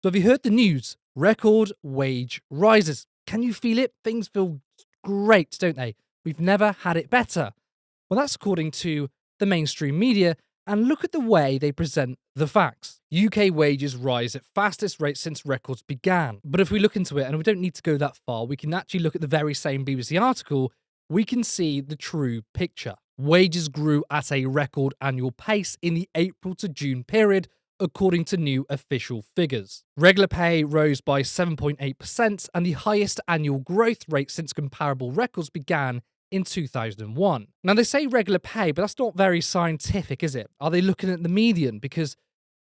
So have you heard the news? Record wage rises. Can you feel it? Things feel great, don't they? We've never had it better. Well, that's according to the mainstream media, and look at the way they present the facts. UK wages rise at fastest rate since records began. But if we look into it, and we don't need to go that far, we can actually look at the very same BBC article, we can see the true picture. Wages grew at a record annual pace in the April to June period, according to new official figures. Regular pay rose by 7.8% and the highest annual growth rate since comparable records began in 2001. Now, they say regular pay, but that's not very scientific, is it? Are they looking at the median? Because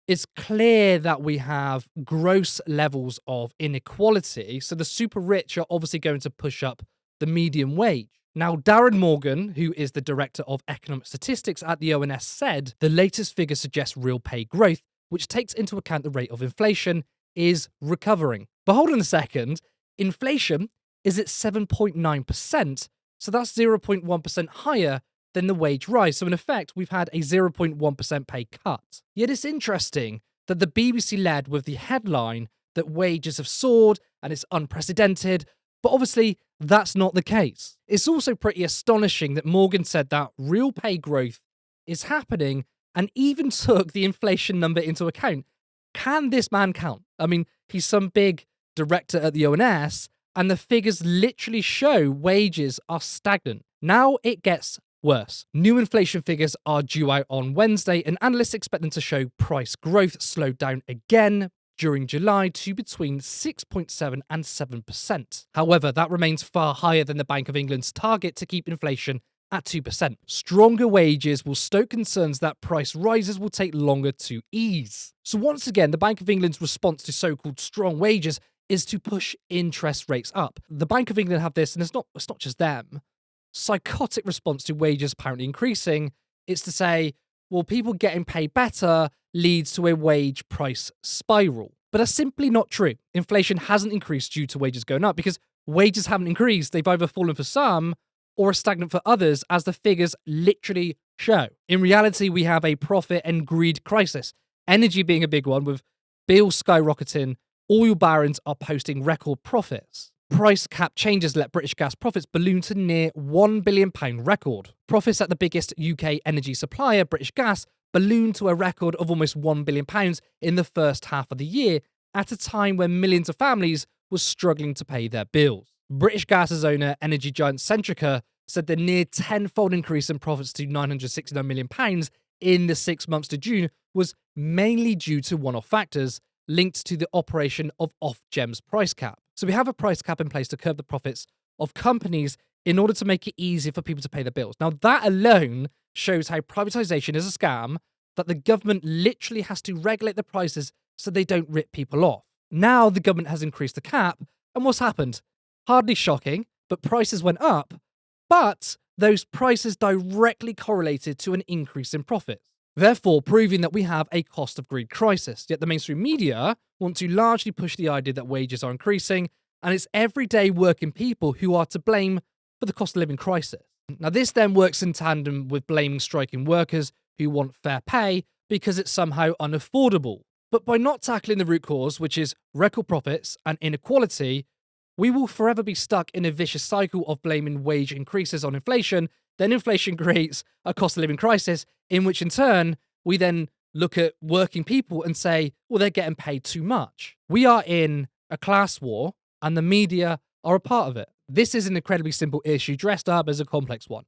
it's clear that we have gross levels of inequality, so the super rich are obviously going to push up the median wage. Now, Darren Morgan, who is the Director of Economic Statistics at the ONS, said the latest figure suggests real pay growth, which takes into account the rate of inflation, is recovering. But hold on a second, inflation is at 7.9%, so that's 0.1% higher than the wage rise. So in effect, we've had a 0.1% pay cut. Yet it's interesting that the BBC led with the headline that wages have soared and it's unprecedented, but obviously that's not the case. It's also pretty astonishing that Morgan said that real pay growth is happening and even took the inflation number into account. Can this man count? I mean, he's some big director at the ONS, and the figures literally show wages are stagnant. Now it gets worse. New inflation figures are due out on Wednesday, and analysts expect them to show price growth slowed down again during July to between 6.7 and 7%. However, that remains far higher than the Bank of England's target to keep inflation at 2%. Stronger wages will stoke concerns that price rises will take longer to ease. So once again, the Bank of England's response to so-called strong wages is to push interest rates up. The Bank of England have this, and it's not just them, psychotic response to wages apparently increasing. It's to say, well, people getting paid better leads to a wage price spiral. But that's simply not true. Inflation hasn't increased due to wages going up because wages haven't increased. They've either fallen for some or are stagnant for others, as the figures literally show. In reality, we have a profit and greed crisis, energy being a big one, with bills skyrocketing. Oil barons are posting record profits. Price cap changes let British gas profits balloon to near £1 billion record. Profits at the biggest UK energy supplier, British Gas, ballooned to a record of almost £1 billion in the first half of the year, at a time when millions of families were struggling to pay their bills. British Gas's owner, energy giant Centrica, said the near tenfold increase in profits to £969 million in the 6 months to June was mainly due to one-off factors linked to the operation of Ofgem's price cap. So we have a price cap in place to curb the profits of companies in order to make it easier for people to pay their bills. Now, that alone shows how privatization is a scam, that the government literally has to regulate the prices so they don't rip people off. Now the government has increased the cap, and what's happened? Hardly shocking, but prices went up, but those prices directly correlated to an increase in profits, therefore proving that we have a cost of greed crisis. Yet the mainstream media want to largely push the idea that wages are increasing, and it's everyday working people who are to blame for the cost of living crisis. Now, this then works in tandem with blaming striking workers who want fair pay because it's somehow unaffordable. But by not tackling the root cause, which is record profits and inequality, we will forever be stuck in a vicious cycle of blaming wage increases on inflation. Then inflation creates a cost of living crisis, in which in turn, we then look at working people and say, well, they're getting paid too much. We are in a class war, and the media are a part of it. This is an incredibly simple issue dressed up as a complex one.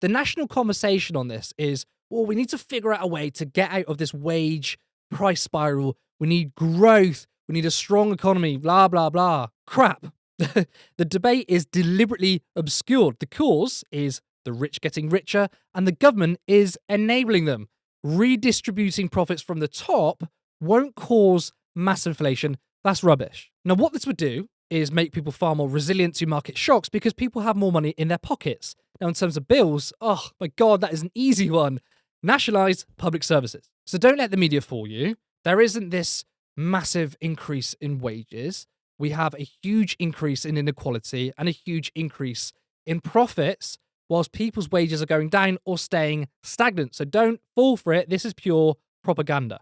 The national conversation on this is, well, we need to figure out a way to get out of this wage price spiral. We need growth. We need a strong economy, blah, blah, blah. Crap. The debate is deliberately obscured. The cause is the rich getting richer, and the government is enabling them. Redistributing profits from the top won't cause mass inflation. That's rubbish. Now, what this would do is make people far more resilient to market shocks because people have more money in their pockets. Now, in terms of bills, oh my God, that is an easy one. Nationalise public services. So don't let the media fool you. There isn't this massive increase in wages. We have a huge increase in inequality and a huge increase in profits, whilst people's wages are going down or staying stagnant. So don't fall for it. This is pure propaganda.